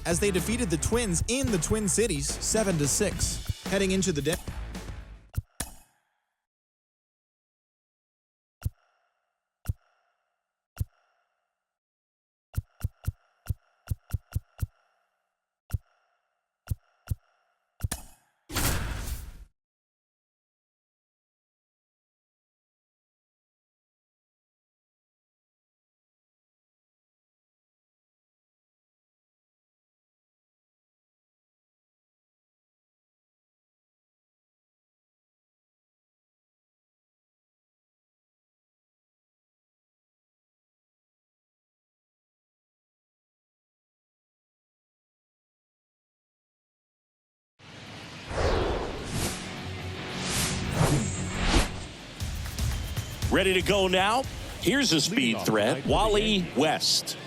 as they defeated the Twins in the Twin Cities 7-6. Heading into the day. Ready to go now. Here's a speed threat. Wally West.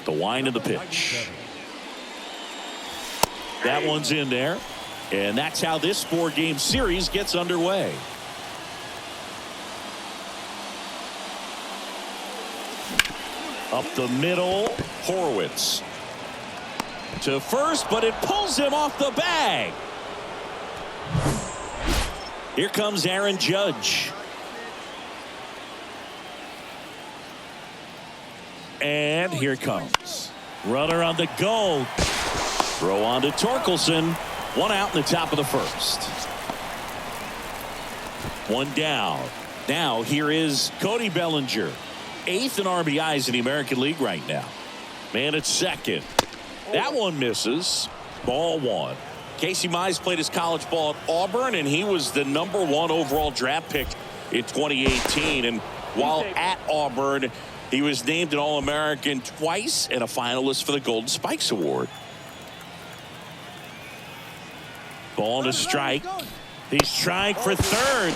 The wind of the pitch. That one's in there. And that's how this 4-game series gets underway. Up the middle. Horwitz. To first, but it pulls him off the bag. Here comes Aaron Judge. And here comes. Runner on the go. Throw on to Torkelson. One out in the top of the first. One down. Now here is Cody Bellinger. 8th in RBIs in the American League right now. Man at second. That one misses. Ball 1. Casey Mize played his college ball at Auburn, and he was the #1 overall draft pick in 2018. And while at Auburn, he was named an All-American twice and a finalist for the Golden Spikes Award. Ball to strike. He's trying for third.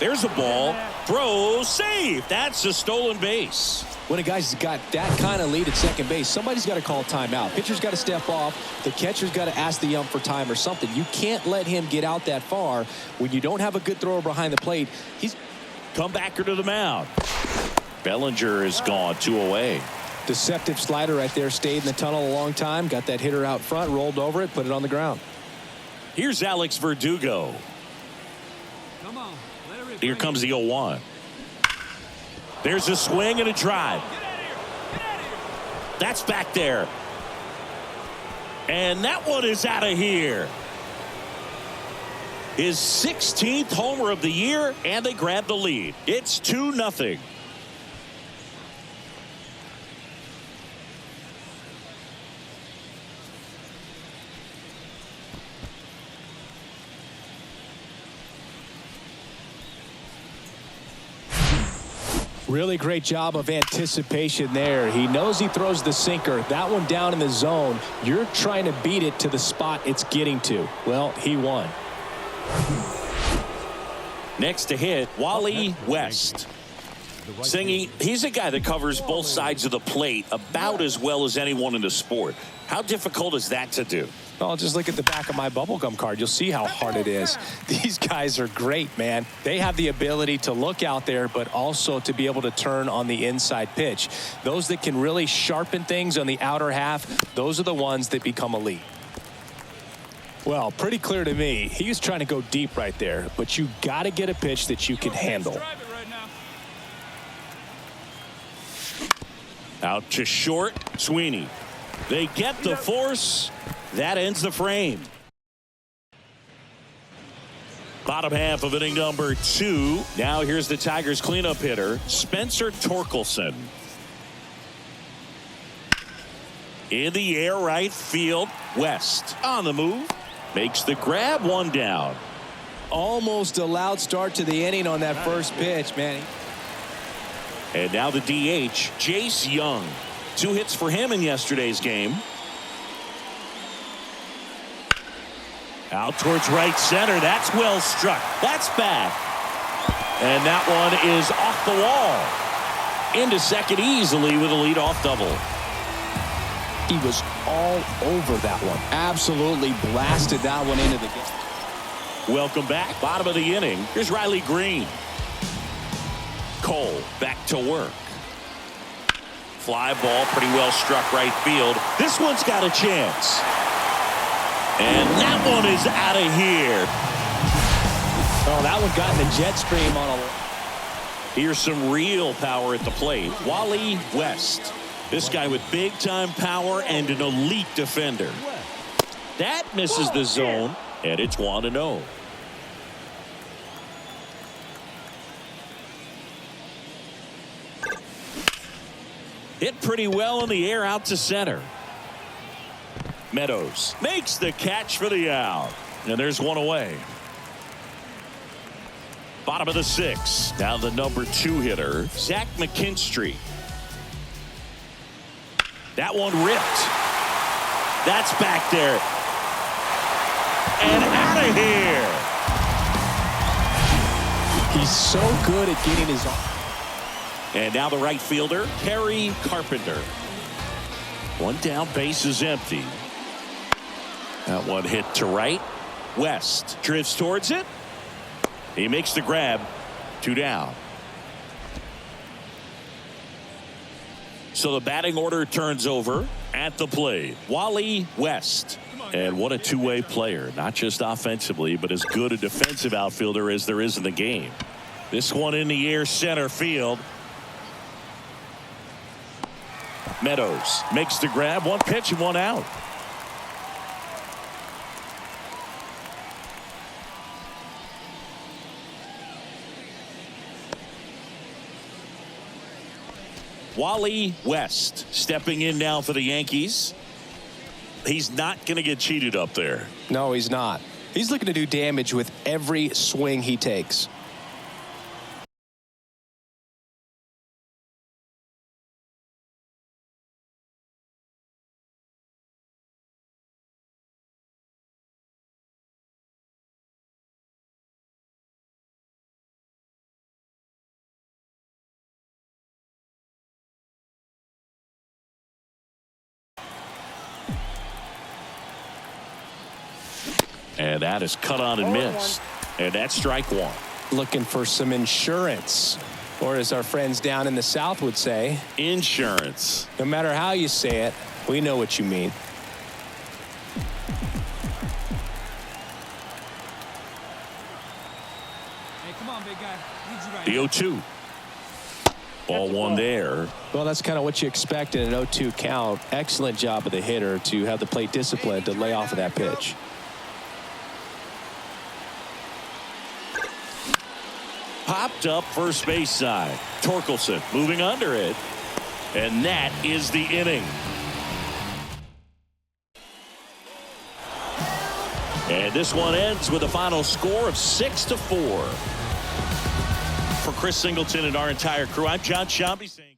There's a ball. Throw, save. That's a stolen base. When a guy's got that kind of lead at second base, somebody's got to call timeout. Pitcher's got to step off. The catcher's got to ask the ump for time or something. You can't let him get out that far when you don't have a good thrower behind the plate. He's comebacker to the mound. Bellinger is gone, 2 away. Deceptive slider right there. Stayed in the tunnel a long time. Got that hitter out front. Rolled over it. Put it on the ground. Here's Alex Verdugo. Here comes the 0-1. There's a swing and a drive. That's back there. And that one is out of here. His 16th homer of the year, and they grab the lead. It's 2-0. Really great job of anticipation there. He knows he throws the sinker. That one down in the zone. You're trying to beat it to the spot it's getting to. Well, he won. Next to hit, Wally West. Singy, he's a guy that covers both sides of the plate about as well as anyone in the sport. How difficult is that to do? Well, just look at the back of my bubblegum card. You'll see how hard it is. These guys are great, man. They have the ability to look out there, but also to be able to turn on the inside pitch. Those that can really sharpen things on the outer half, those are the ones that become elite. Well, pretty clear to me. He was trying to go deep right there, but you got to get a pitch that you can handle. Out to short, Sweeney. They get the force. That ends the frame. Bottom half of inning number 2. Now here's the Tigers cleanup hitter, Spencer Torkelson. In the air, right field. West on the move. Makes the grab, 1 down. Almost a loud start to the inning on that first pitch, man. And now the DH, Jace Young. 2 hits for him in yesterday's game. Out towards right center. That's well struck. That's bad. And that one is off the wall. Into second easily with a leadoff double. He was all over that one. Absolutely blasted that one into the game. Welcome back. Bottom of the inning. Here's Riley Green. Cole back to work. Fly ball pretty well struck right field. This one's got a chance. And that one is out of here. Oh, that one got in the jet stream on a... Here's some real power at the plate. Wally West. This guy with big-time power and an elite defender. That misses the zone, and it's 1-0. Hit pretty well in the air out to center. Meadows makes the catch for the out. And there's one away. Bottom of the 6th. Now the number 2 hitter, Zach McKinstry. That one ripped. That's back there. And out of here. He's so good at getting his arm. And now the right fielder, Terry Carpenter. One down, base is empty. That one hit to right. West drifts towards it. He makes the grab. 2 down. So the batting order turns over at the plate. Wally West. And what a two-way player. Not just offensively, but as good a defensive outfielder as there is in the game. This one in the air center field. Meadows makes the grab. 1 pitch and 1 out. Wally West stepping in now for the Yankees. He's not going to get cheated up there. No, he's not. He's looking to do damage with every swing he takes. And that is cut on and missed. And that's strike 1. Looking for some insurance. Or as our friends down in the South would say, insurance. No matter how you say it, we know what you mean. Hey, come on, big guy. Need you right The 0-2. Ball 1 there. Well, that's kind of what you expect in an 0-2 count. Excellent job of the hitter to have the plate discipline to lay off of that pitch. Popped up first base side. Torkelson moving under it. And that is the inning. And this one ends with a final score of 6-4. For Chris Singleton and our entire crew, I'm John Shambi saying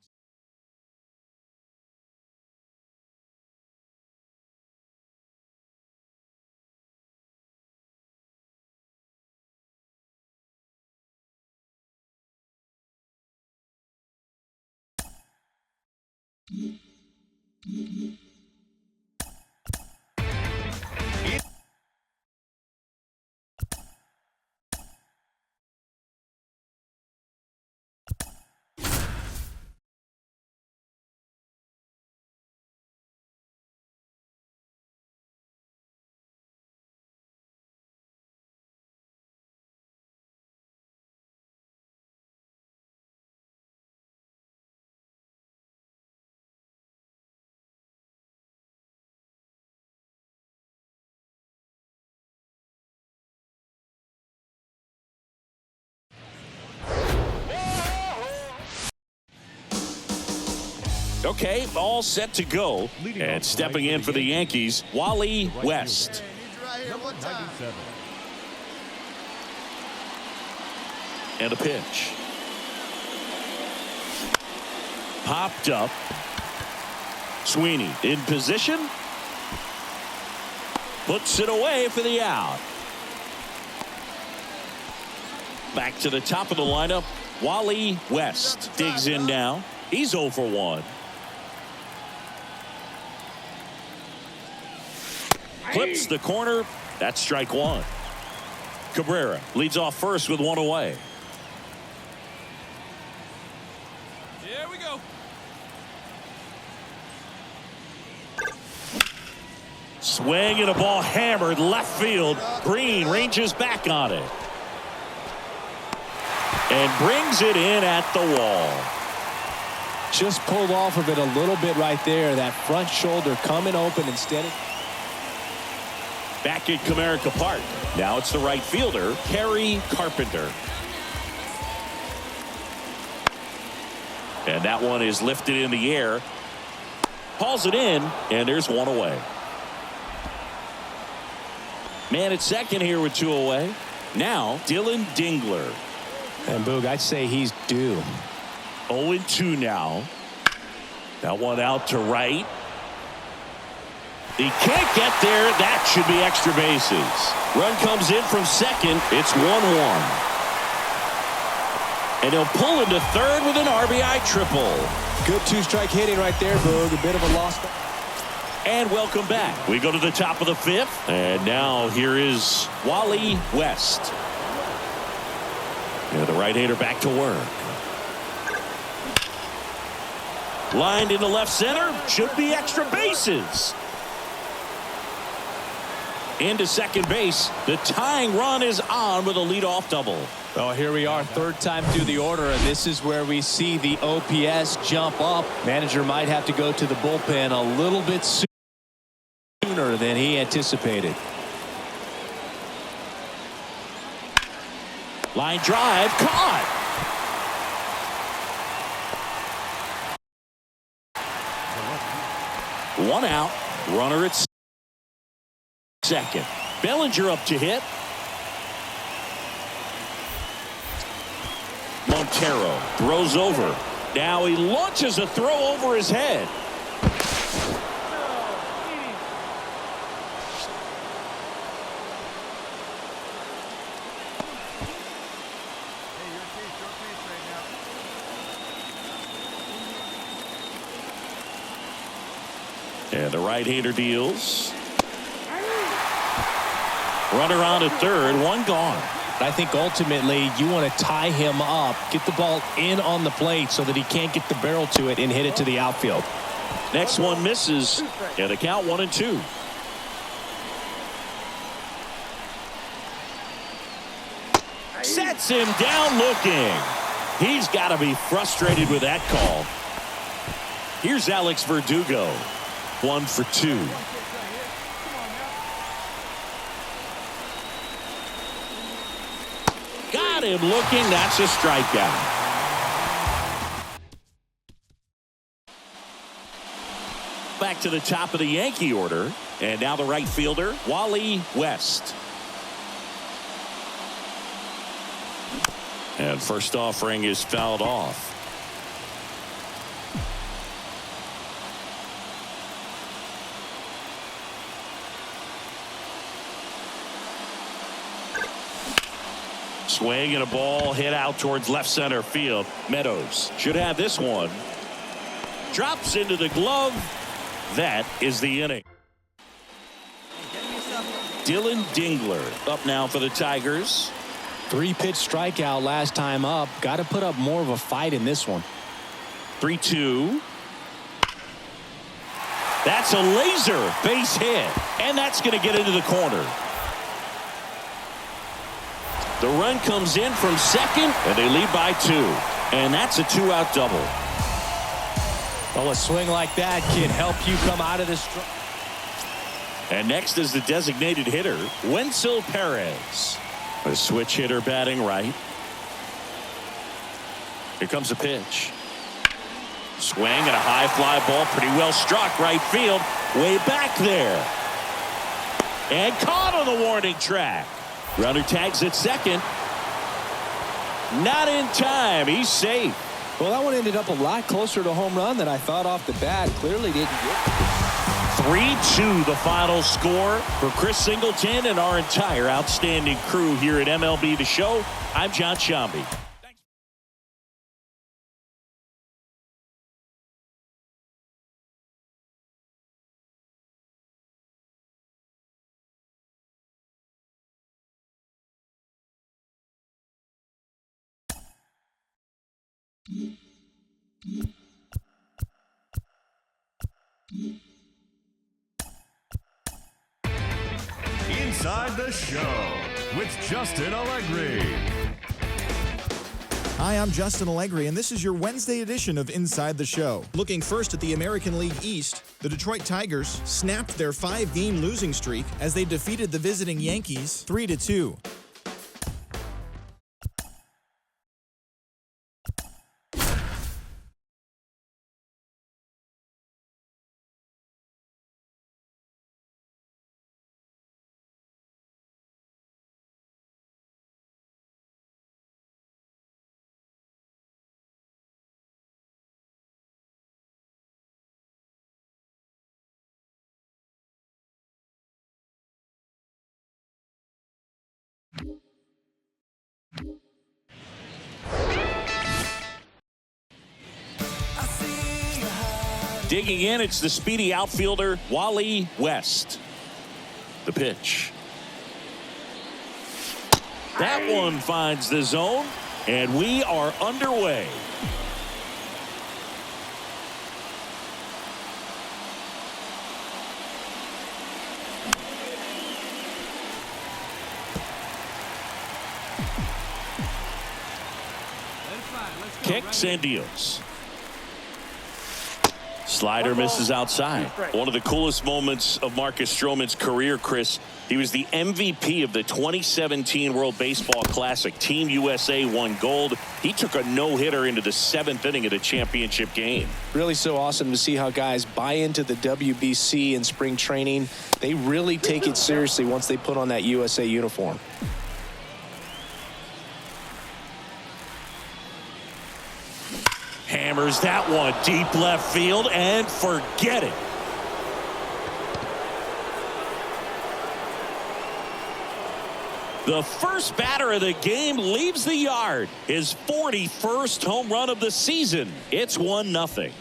okay, all set to go. And stepping in for the Yankees, Wally West. And a pitch. Popped up. Sweeney in position. Puts it away for the out. Back to the top of the lineup, Wally West digs in now. He's 0 for 1. Clips the corner. That's strike 1. Cabrera leads off first with 1 away. Here we go. Swing and a ball hammered left field. Green ranges back on it. And brings it in at the wall. Just pulled off of it a little bit right there. That front shoulder coming open instead of. Back at Comerica Park. Now it's the right fielder, Kerry Carpenter. And that one is lifted in the air. Hauls it in, and there's one away. Man at second here with two away. Now, Dylan Dingler. And Boog, I'd say he's due. 0-2 now. That one out to right. He can't get there. That should be extra bases. Run comes in from second. It's 1-1. And he'll pull into third with an RBI triple. Good two-strike hitting right there, Boog. A bit of a loss. And welcome back. We go to the top of the fifth. And now here is Wally West. Yeah, the right-hander back to work. Lined into left center. Should be extra bases. Into second base. The tying run is on with a leadoff double. Well, here we are, third time through the order, and this is where we see the OPS jump up. Manager might have to go to the bullpen a little bit sooner than he anticipated. Line drive caught. One out. Runner at second. Bellinger up to hit. Montero throws over. Now he launches a throw over his head. And the right-hander deals. Runner on at third, one gone. I think ultimately you want to tie him up, get the ball in on the plate so that he can't get the barrel to it and hit it to the outfield. Next one misses, and the count 1-2. Sets him down looking. He's got to be frustrated with that call. Here's Alex Verdugo. 1 for 2. Got him looking. That's a strikeout. Back to the top of the Yankee order. And now the right fielder, Wally West. And first offering is fouled off. Swing and a ball hit out towards left center field. Meadows should have this one. Drops into the glove. That is the inning. Dylan Dingler up now for the Tigers. 3-pitch strikeout last time up. Got to put up more of a fight in this one. 3-2. That's a laser base hit. And that's going to get into the corner. The run comes in from second, and they lead by 2. And that's a 2-out double. Well, a swing like that can help you come out of this. And next is the designated hitter, Wenzel Perez. A switch hitter batting right. Here comes a pitch. Swing and a high fly ball, pretty well struck right field, way back there. And caught on the warning track. Runner tags at second. Not in time. He's safe. Well, that one ended up a lot closer to home run than I thought off the bat. Clearly didn't get. 3-2 the final score for Chris Singleton and our entire outstanding crew here at MLB The Show. I'm John Shambi. Inside the Show with Justin Allegri. Hi, I'm Justin Allegri, and this is your Wednesday edition of Inside the Show. Looking first at the American League East, the Detroit Tigers snapped their 5-game losing streak as they defeated the visiting Yankees 3-2. Digging in, it's the speedy outfielder, Wally West. The pitch. That one finds the zone, and we are underway. Kicks and deals. Slider misses outside. One of the coolest moments of Marcus Stroman's career, Chris. He was the MVP of the 2017 World Baseball Classic. Team USA won gold. He took a no-hitter into the 7th inning of the championship game. Really so awesome to see how guys buy into the WBC in spring training. They really take it seriously once they put on that USA uniform. Hammers that one deep left field and forget it. The first batter of the game leaves the yard. His 41st home run of the season. It's 1-0.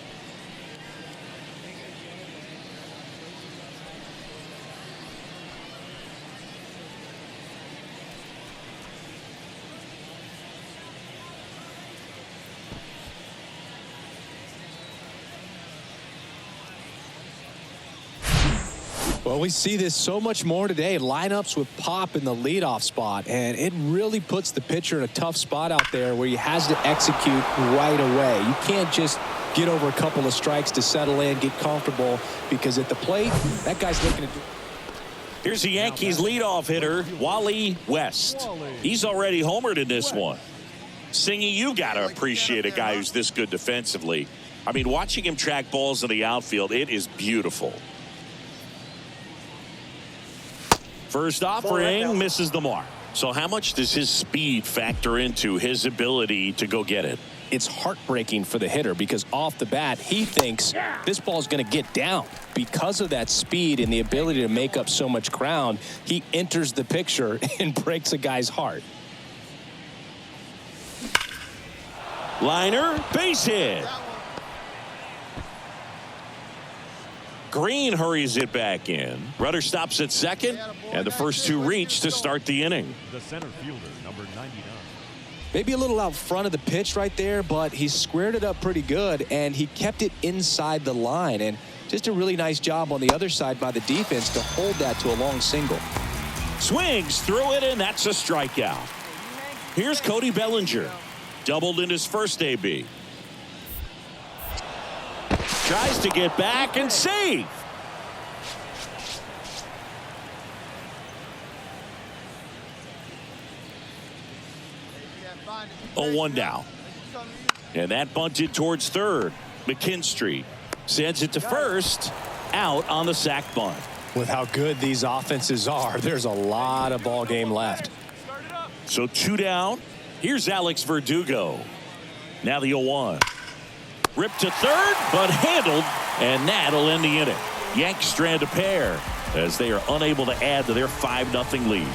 Well, we see this so much more today. Lineups with pop in the leadoff spot, and it really puts the pitcher in a tough spot out there where he has to execute right away. You can't just get over a couple of strikes to settle in, get comfortable, because at the plate, that guy's looking to do. Here's the Yankees leadoff hitter, Wally West. He's already homered in this one. Singy, you got to appreciate a guy who's this good defensively. I mean, watching him track balls in the outfield, it is beautiful. First offering misses the mark. So how much does his speed factor into his ability to go get it? It's heartbreaking for the hitter because off the bat, he thinks this ball is going to get down. Because of that speed and the ability to make up so much ground, he enters the picture and breaks a guy's heart. Liner, base hit. Green hurries it back in. Rudder stops at second, and the first two reach to start the inning. The center fielder, number 99. Maybe a little out front of the pitch right there, but he squared it up pretty good, and he kept it inside the line. And just a really nice job on the other side by the defense to hold that to a long single. Swings through it, and that's a strikeout. Here's Cody Bellinger. Doubled in his first AB. Tries to get back and save. Oh, 1 down. And that bunted towards third. McKinstry sends it to first. Out on the sac bunt. With how good these offenses are, there's a lot of ball game left. So 2 down. Here's Alex Verdugo. Now the 0-1. Ripped to third, but handled, and that'll end the inning. Yanks strand a pair as they are unable to add to their 5-0 lead.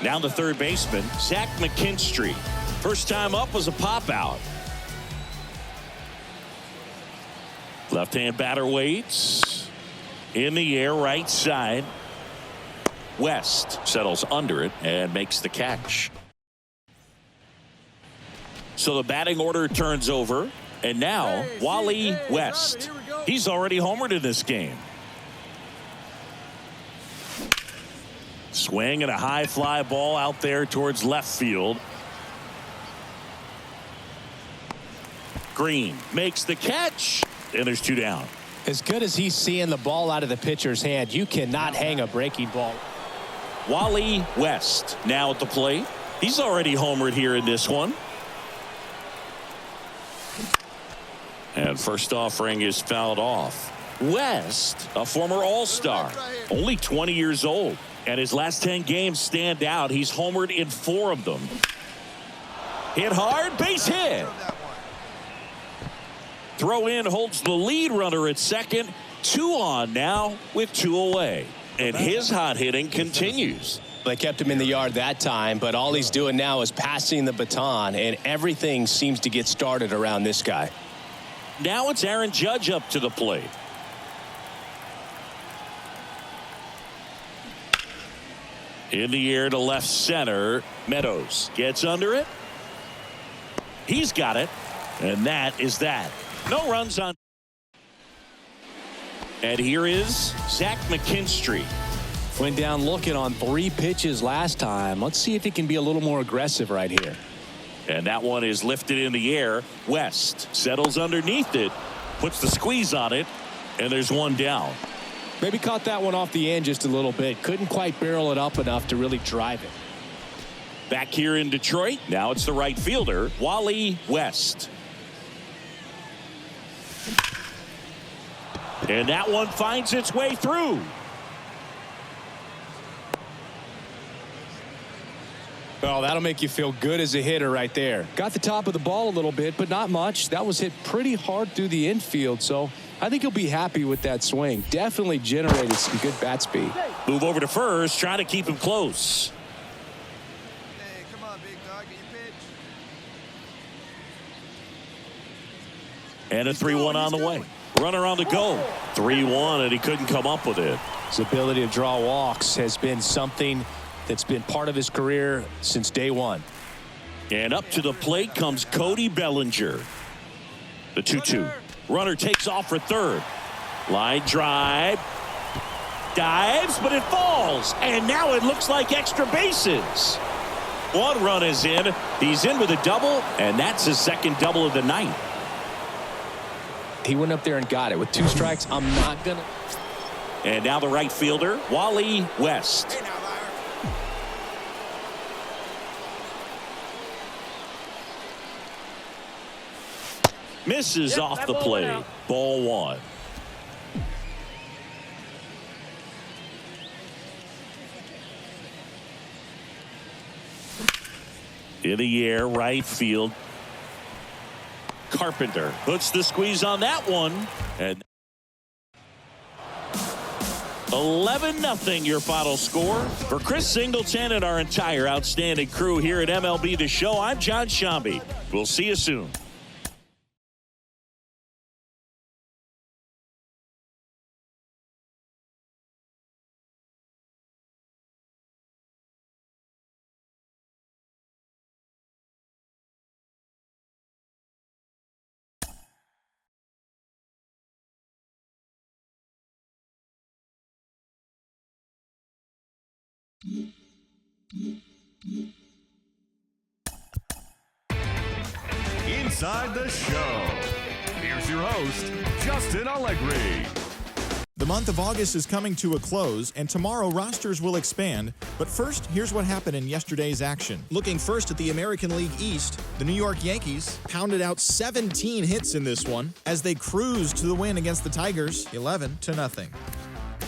Now the third baseman, Zach McKinstry. First time up was a pop out. Left-hand batter waits. In the air, right side. West settles under it and makes the catch. So the batting order turns over, And now, Wally West. He's already homered in this game. Swing and a high fly ball out there towards left field. Green makes the catch, and there's 2 down. As good as he's seeing the ball out of the pitcher's hand, you cannot hang a breaking ball. Wally West now at the plate. He's already homered here in this one. And first offering is fouled off. West, a former All-Star, only 20 years old. And his last 10 games stand out. He's homered in 4 of them. Hit hard, base hit. Throw in holds the lead runner at second. 2 on now with 2 away. And his hot hitting continues. They kept him in the yard that time, but all he's doing now is passing the baton, and everything seems to get started around this guy. Now it's Aaron Judge up to the plate. In the air to left center. Meadows gets under it. He's got it. And that is that. No runs on. And here is Zach McKinstry. Went down looking on 3 pitches last time. Let's see if he can be a little more aggressive right here. And that one is lifted in the air. West settles underneath it. Puts the squeeze on it. And there's 1 down. Maybe caught that one off the end just a little bit. Couldn't quite barrel it up enough to really drive it. Back here in Detroit. Now it's the right fielder, Wally West. And that one finds its way through. Oh, that'll make you feel good as a hitter right there. Got the top of the ball a little bit, but not much. That was hit pretty hard through the infield, so I think he'll be happy with that swing. Definitely generated some good bat speed. Move over to first, trying to keep him close. Hey, come on, big dog, get your pitch. And a 3-1 on the way. Runner on the go. 3-1, and he couldn't come up with it. His ability to draw walks has been something that's been part of his career since day one. And up to the plate comes Cody Bellinger. The 2-2. Runner takes off for third. Line drive. Dives, but it falls. And now it looks like extra bases. 1 run is in. He's in with a double, and that's his second double of the night. He went up there and got it. With 2 strikes, I'm not going to. And now the right fielder, Wally West. Hey, now, Liar. Misses off the plate. Ball 1. In the air, right field. Carpenter puts the squeeze on that one. And 11-0 your final score. For Chris Singleton and our entire outstanding crew here at MLB The Show, I'm John Shambi. We'll see you soon. Inside the Show. Here's your host, Justin Allegri. The month of August is coming to a close, and tomorrow rosters will expand. But first, here's what happened in yesterday's action. Looking first at the American League East, the New York Yankees pounded out 17 hits in this one as they cruised to the win against the Tigers, 11-0.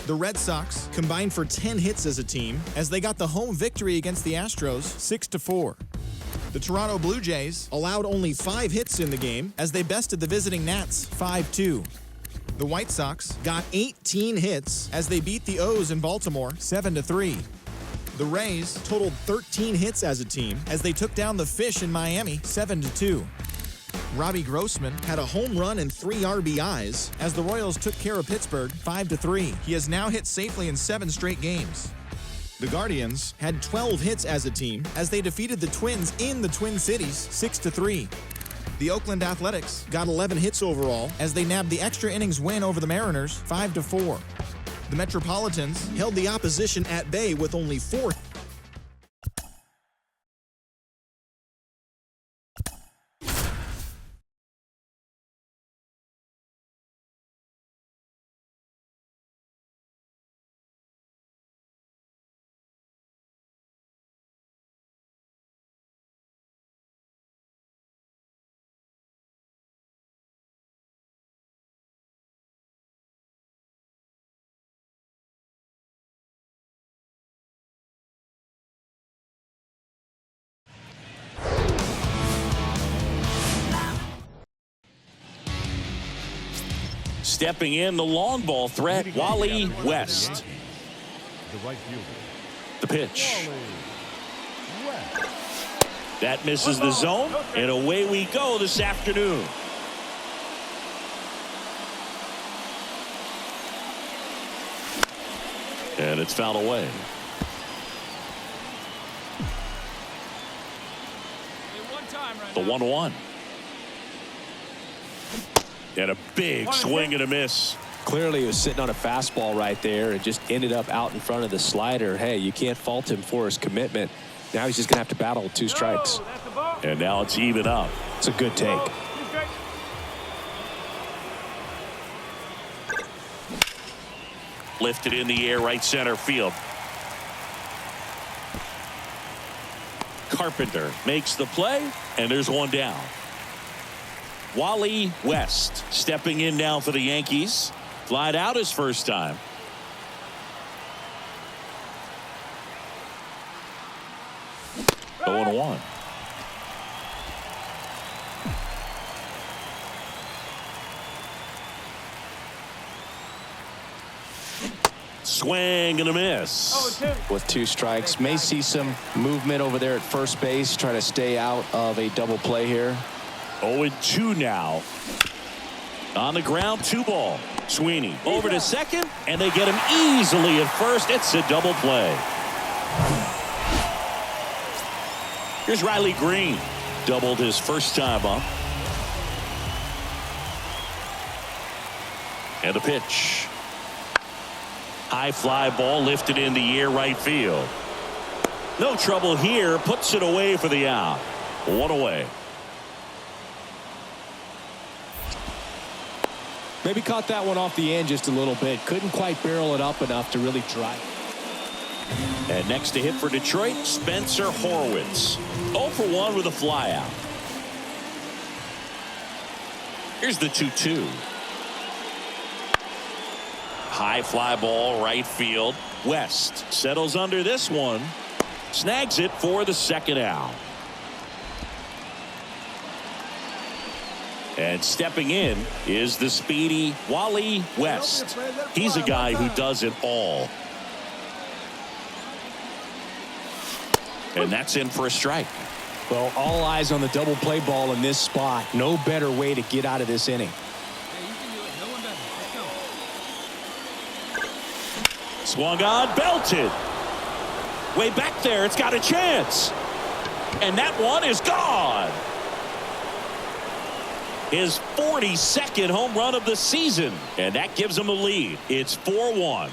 The Red Sox combined for 10 hits as a team as they got the home victory against the Astros, 6-4. The Toronto Blue Jays allowed only 5 hits in the game as they bested the visiting Nats, 5-2. The White Sox got 18 hits as they beat the O's in Baltimore, 7-3. The Rays totaled 13 hits as a team as they took down the Fish in Miami, 7-2. Robbie Grossman had a home run and 3 RBIs as the Royals took care of Pittsburgh, 5-3. He has now hit safely in 7 straight games. The Guardians had 12 hits as a team as they defeated the Twins in the Twin Cities, 6-3. The Oakland Athletics got 11 hits overall as they nabbed the extra innings win over the Mariners 5-4. The Metropolitans held the opposition at bay with only 4. Stepping in, the long ball threat, Wally West. The right fielder. The pitch. That misses the zone, and away we go this afternoon. And it's fouled away. The 1-1. And a big swing and a miss. Clearly he was sitting on a fastball right there and just ended up out in front of the slider. Hey, you can't fault him for his commitment. Now he's just going to have to battle with 2 strikes. And now it's even up. It's a good take. Lifted in the air, right center field. Carpenter makes the play, and there's one down. Wally West stepping in now for the Yankees. Flied out his first time. The 1-1. Swing and a miss. With 2 strikes, may see some movement over there at first base, trying to stay out of a double play here. 0-2 now. On the ground, 2 ball. Sweeney over to second, and they get him easily at first. It's a double play. Here's Riley Green. Doubled his first time up. And the pitch. High fly ball lifted in the air, right field. No trouble here. Puts it away for the out. 1 away. Maybe caught that one off the end just a little bit. Couldn't quite barrel it up enough to really drive. And next to hit for Detroit, Spencer Horwitz. 0 for 1 with a fly out. Here's the 2-2. High fly ball, right field. West settles under this one. Snags it for the second out. And stepping in is the speedy Wally West. He's a guy who does it all. And that's in for a strike. Well, all eyes on the double play ball in this spot. No better way to get out of this inning. Swung on, belted. Way back there, it's got a chance. And that one is gone. His 42nd home run of the season, and that gives him a lead. It's 4-1.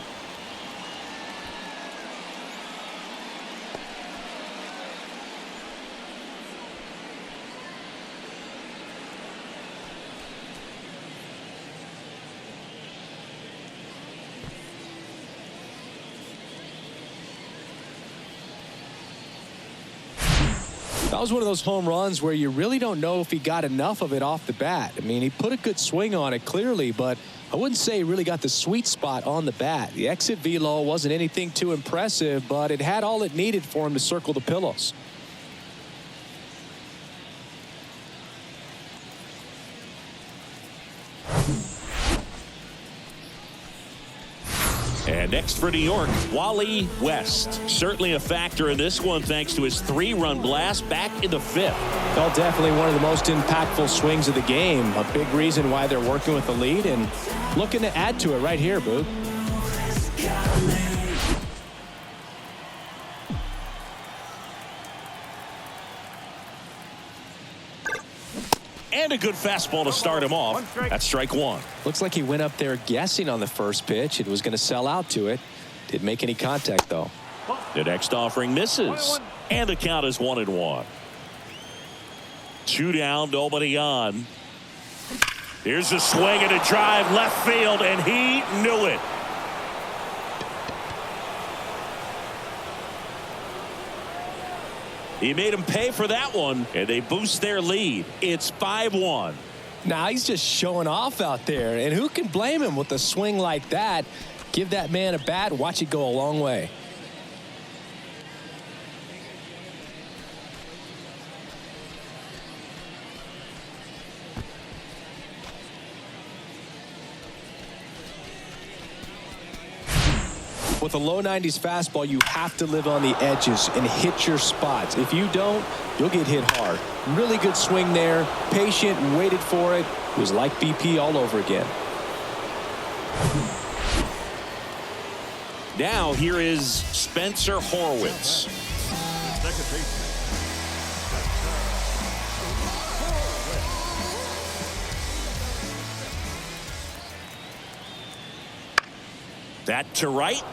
That was one of those home runs where you really don't know if he got enough of it off the bat. I mean, he put a good swing on it clearly, but I wouldn't say he really got the sweet spot on the bat. The exit velo wasn't anything too impressive, but it had all it needed for him to circle the pillows. And next for New York, Wally West. Certainly a factor in this one thanks to his 3-run blast back in the 5th. Well, definitely one of the most impactful swings of the game. A big reason why they're working with the lead and looking to add to it right here, Boog. a good fastball to start him off. That's strike one. Looks like he went up there guessing on the first pitch. It was going to sell out to it. Didn't make any contact, though. The next offering misses. And the count is 1-1. 2 down, nobody on. Here's a swing and a drive left field, and he knew it. He made him pay for that one, and they boost their lead. It's 5-1. Now he's just showing off out there, and who can blame him with a swing like that? Give that man a bat, watch it go a long way. With a low 90s fastball, you have to live on the edges and hit your spots. If you don't, you'll get hit hard. Really good swing there. Patient, waited for it. It was like BP all over again. Now here is Spencer Horwitz. Second baseman. That to right.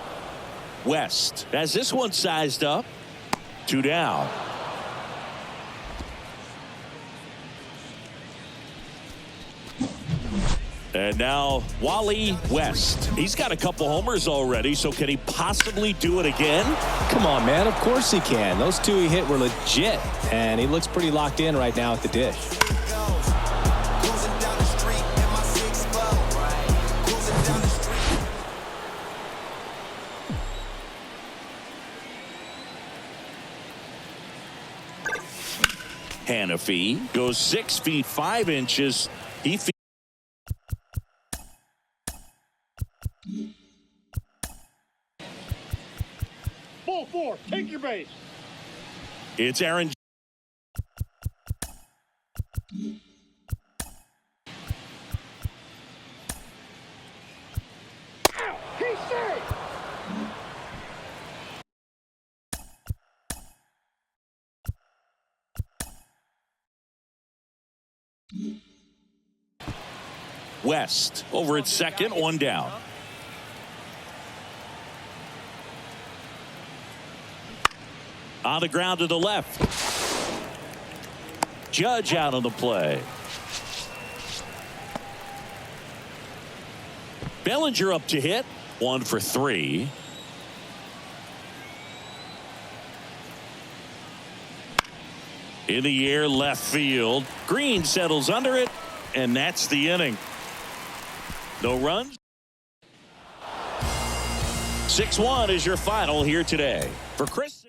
West has this one sized up. 2 down. And now Wally West. He's got a couple homers already, so can he possibly do it again? Come on, man. Of course he can. Those two he hit were legit, and he looks pretty locked in right now at the dish. Hannafy goes 6 feet 5 inches. He Ball 4, take your base. It's Aaron. Ow, he's safe. West over at second, 1 down. On the ground to the left. Judge out on the play. Bellinger up to hit. 1 for 3. In the air, left field. Green settles under it, and that's the inning. No runs. 6-1 is your final here today. For Chris.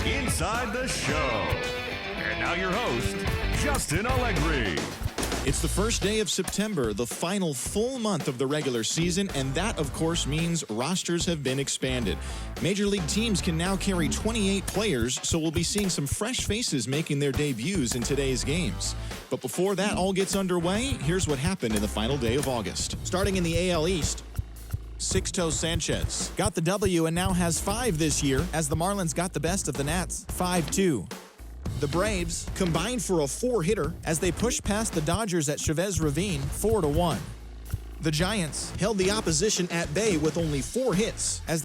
Inside the Show. And now your host, Justin Allegri. It's the first day of September, the final full month of the regular season, and that, of course, means rosters have been expanded. Major League teams can now carry 28 players, so we'll be seeing some fresh faces making their debuts in today's games. But before that all gets underway, here's what happened in the final day of August. Starting in the AL East, Sixto Sanchez got the W and now has 5 this year as the Marlins got the best of the Nats, 5-2. The Braves combined for a 4-hitter as they pushed past the Dodgers at Chavez Ravine, 4-1. The Giants held the opposition at bay with only 4 hits as